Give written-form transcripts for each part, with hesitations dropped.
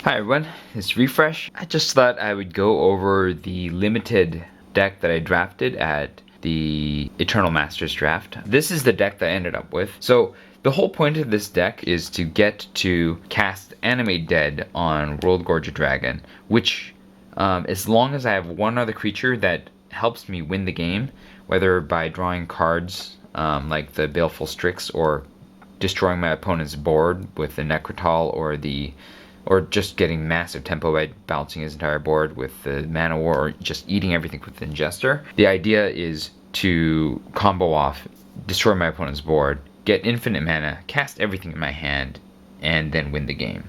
Hi everyone, it's Refresh. I just thought I would go over the limited deck that I drafted at the Eternal Masters draft. This is the deck that I ended up with. So the whole point of this deck is to get to cast Animate Dead on World Gorger Dragon, which as long as I have one other creature that helps me win the game, whether by drawing cards like the Baleful Strix or destroying my opponent's board with the Necrotal or just getting massive tempo by bouncing his entire board with the Mana War, or just eating everything with the Ingester. The idea is to combo off, destroy my opponent's board, get infinite mana, cast everything in my hand, and then win the game.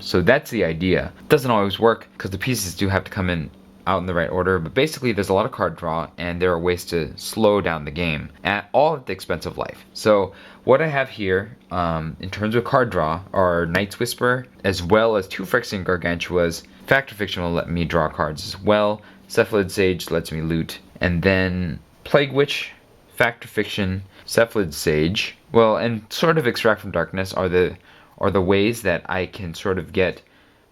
So that's the idea. It doesn't always work because the pieces do have to come in out in the right order, but basically there's a lot of card draw and there are ways to slow down the game all at the expense of life. So what I have here in terms of card draw are Night's Whisper as well as two Phyrexian Gargantuas. Fact or Fiction will let me draw cards as well. Cephalid Sage lets me loot, and then Plague Witch, Fact or Fiction, Cephalid Sage, well, and sort of Extract from Darkness are the ways that I can sort of get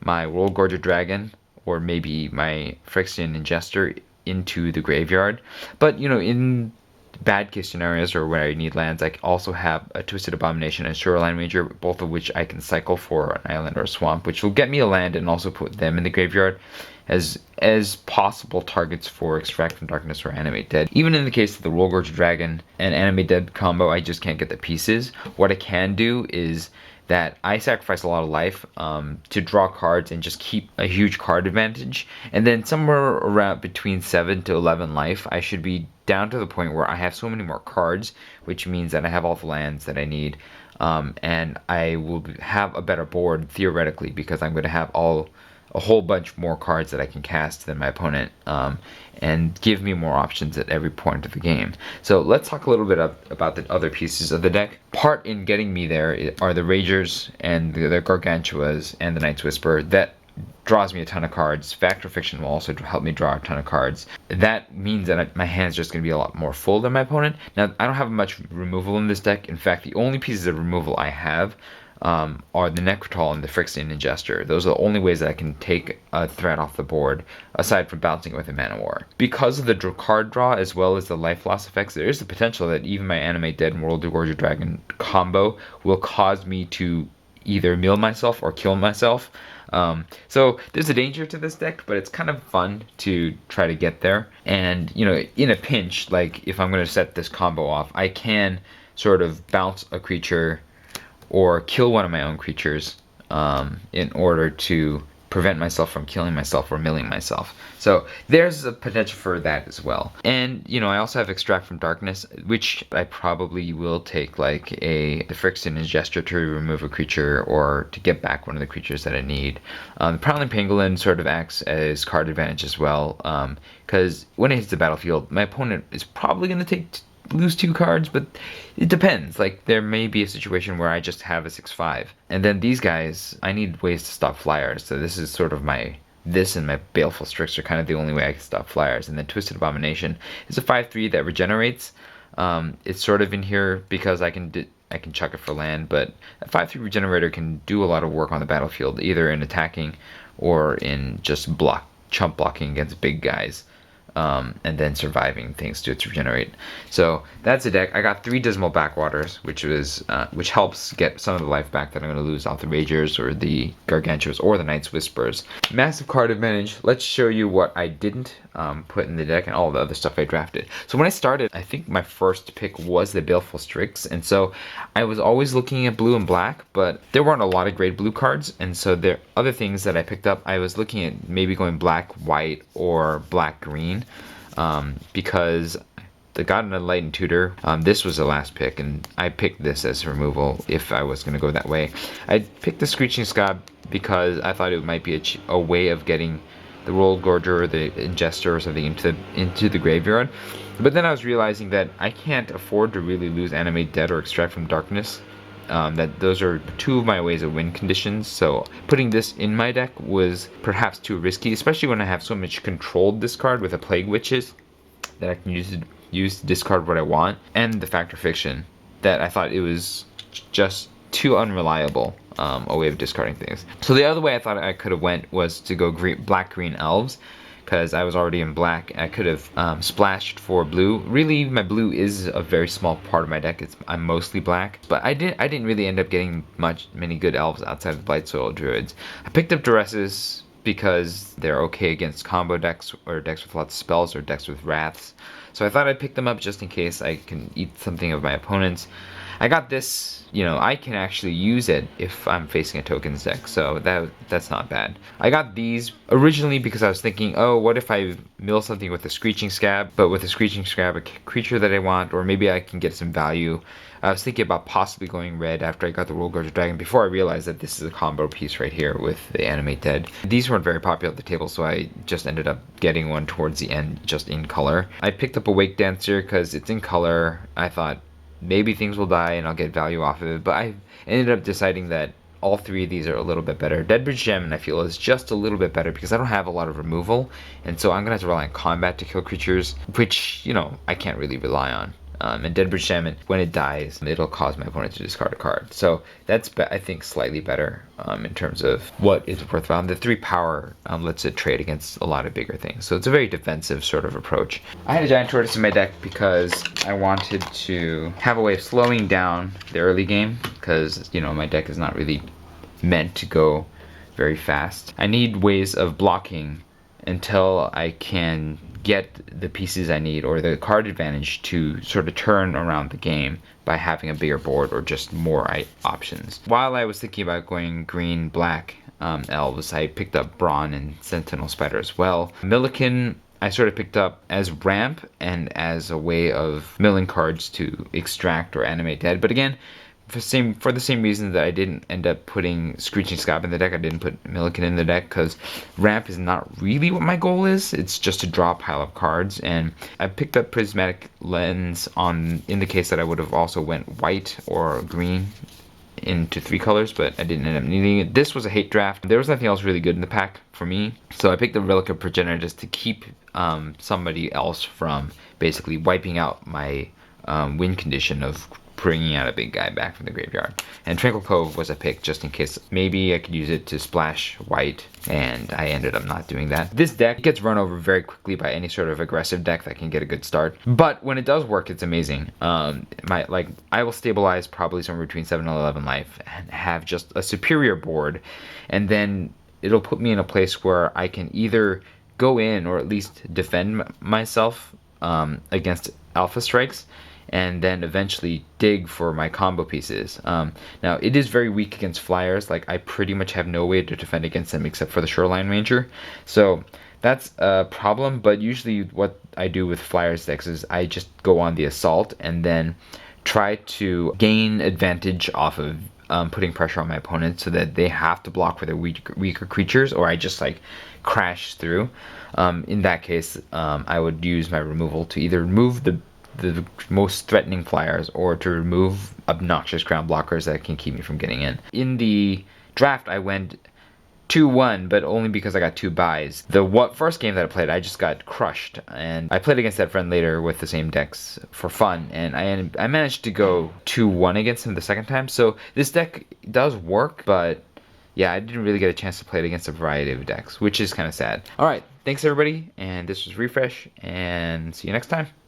my World Gorger Dragon or maybe my Phyrexian Ingester into the graveyard. But, you know, in bad case scenarios or where I need lands, I also have a Twisted Abomination and Shoreline Ranger, both of which I can cycle for an island or a swamp, which will get me a land and also put them in the graveyard as possible targets for Extract from Darkness or Animate Dead. Even in the case of the World Gorger Dragon and Animate Dead combo, I just can't get the pieces. What I can do is that I sacrifice a lot of life to draw cards and just keep a huge card advantage. And then somewhere around between 7 to 11 life, I should be down to the point where I have so many more cards, which means that I have all the lands that I need. And I will have a better board, theoretically, because I'm going to have a whole bunch more cards that I can cast than my opponent, and give me more options at every point of the game. So let's talk a little bit about the other pieces of the deck. Part in getting me there are the Ragers and the Gargantuas and the Night's Whisper. That draws me a ton of cards. Fact or Fiction will also help me draw a ton of cards. That means that my hand's just going to be a lot more full than my opponent. Now, I don't have much removal in this deck. In fact, the only pieces of removal I have are the Necrotal and the Phyrexian Ingester. Those are the only ways that I can take a threat off the board, aside from bouncing it with a Mana War. Because of the card draw as well as the life loss effects, there is the potential that even my Animate Dead and World Gorger Dragon combo will cause me to either mill myself or kill myself. So there's a danger to this deck, but it's kind of fun to try to get there. And, you know, in a pinch, like if I'm going to set this combo off, I can sort of bounce a creature or kill one of my own creatures in order to prevent myself from killing myself or milling myself. So there's a potential for that as well. And, you know, I also have Extract from Darkness, which I probably will take like the Phyrexian Ingester to remove a creature or to get back one of the creatures that I need. The Prowling Pangolin sort of acts as card advantage as well, because when it hits the battlefield, my opponent is probably going to lose 2 cards, but it depends. Like, there may be a situation where I just have a 6/5, and then these guys, I need ways to stop flyers. So this is sort of this and my Baleful Strix are kind of the only way I can stop flyers. And then Twisted Abomination is a 5/3 that regenerates. It's sort of in here because I can chuck it for land, but a 5/3 regenerator can do a lot of work on the battlefield, either in attacking or in just chump blocking against big guys. And then surviving thanks to its regenerate. So that's a deck. I got 3 Dismal Backwaters, which helps get some of the life back that I'm going to lose off the Ragers or the Gargantuas or the Night's Whispers. Massive card advantage. Let's show you what I didn't put in the deck and all the other stuff I drafted. So when I started, I think my first pick was the Baleful Strix, and so I was always looking at blue and black, but there weren't a lot of great blue cards, and so there are other things that I picked up. I was looking at maybe going black, white, or black, green. Because the God Enlightened Tutor, this was the last pick, and I picked this as removal if I was going to go that way. I picked the Screeching Scab because I thought it might be a way of getting the World Gorger or the Ingester or something into the graveyard. But then I was realizing that I can't afford to really lose Animate Dead or Extract from Darkness. That those are 2 of my ways of win conditions, so putting this in my deck was perhaps too risky, especially when I have so much controlled discard with the Plague Witches that I can use to discard what I want, and the Fact or Fiction that I thought it was just too unreliable a way of discarding things. So the other way I thought I could have went was to go black green elves, because I was already in black. I could have splashed for blue. Really, my blue is a very small part of my deck. I'm mostly black, but I didn't really end up getting many good elves outside of Blightsoil Druids. I picked up Duresses because they're okay against combo decks or decks with lots of spells or decks with wraths. So I thought I'd pick them up just in case I can eat something of my opponent's. I got this, you know, I can actually use it if I'm facing a tokens deck, so that's not bad. I got these originally because I was thinking, oh, what if I mill something with a Screeching Scab, but with a Screeching Scab, a creature that I want, or maybe I can get some value. I was thinking about possibly going red after I got the Royal Guardian Dragon before I realized that this is a combo piece right here with the Animate Dead. These weren't very popular at the table, so I just ended up getting one towards the end just in color. I picked up a Wake Dancer because it's in color. I thought maybe things will die and I'll get value off of it, but I ended up deciding that all three of these are a little bit better. Deadbridge Shaman, I feel, is just a little bit better because I don't have a lot of removal, and so I'm gonna have to rely on combat to kill creatures, which, you know, I can't really rely on. And Deadbridge Shaman, when it dies, it'll cause my opponent to discard a card. So that's, I think, slightly better in terms of what is worthwhile. And the 3 power lets it trade against a lot of bigger things. So it's a very defensive sort of approach. I had a Giant Tortoise in my deck because I wanted to have a way of slowing down the early game, because, you know, my deck is not really meant to go very fast. I need ways of blocking until I can get the pieces I need or the card advantage to sort of turn around the game by having a bigger board or just more options. While I was thinking about going green black elves, I picked up Brawn and Sentinel Spider as well. Millikin I sort of picked up as ramp and as a way of milling cards to extract or animate dead, but again, for the same reason that I didn't end up putting Screeching Scab in the deck, I didn't put Millikin in the deck, because ramp is not really what my goal is. It's just to draw a pile of cards, and I picked up Prismatic Lens in the case that I would have also went white or green into 3 colors, but I didn't end up needing it. This was a hate draft. There was nothing else really good in the pack for me, so I picked the Relic of Progenitor just to keep somebody else from basically wiping out my win condition of bringing out a big guy back from the graveyard. And Tranquil Cove was a pick just in case maybe I could use it to splash white, and I ended up not doing that. This deck gets run over very quickly by any sort of aggressive deck that can get a good start, but when it does work, it's amazing. I will stabilize probably somewhere between 7 and 11 life and have just a superior board, and then it'll put me in a place where I can either go in or at least defend myself against alpha strikes, and then eventually dig for my combo pieces. Now, it is very weak against flyers. Like, I pretty much have no way to defend against them except for the Shoreline Ranger. So that's a problem, but usually what I do with flyers decks is I just go on the assault and then try to gain advantage off of putting pressure on my opponent so that they have to block for their weaker creatures, or I just like crash through. In that case, I would use my removal to either remove the most threatening flyers or to remove obnoxious ground blockers that can keep me from getting in. In the draft, I went 2-1, but only because I got 2 buys. The first game that I played, I just got crushed, and I played against that friend later with the same decks for fun, and I managed to go 2-1 against him the second time. So this deck does work, but yeah, I didn't really get a chance to play it against a variety of decks, which is kind of sad. Alright, thanks everybody, and this was Refresh, and see you next time.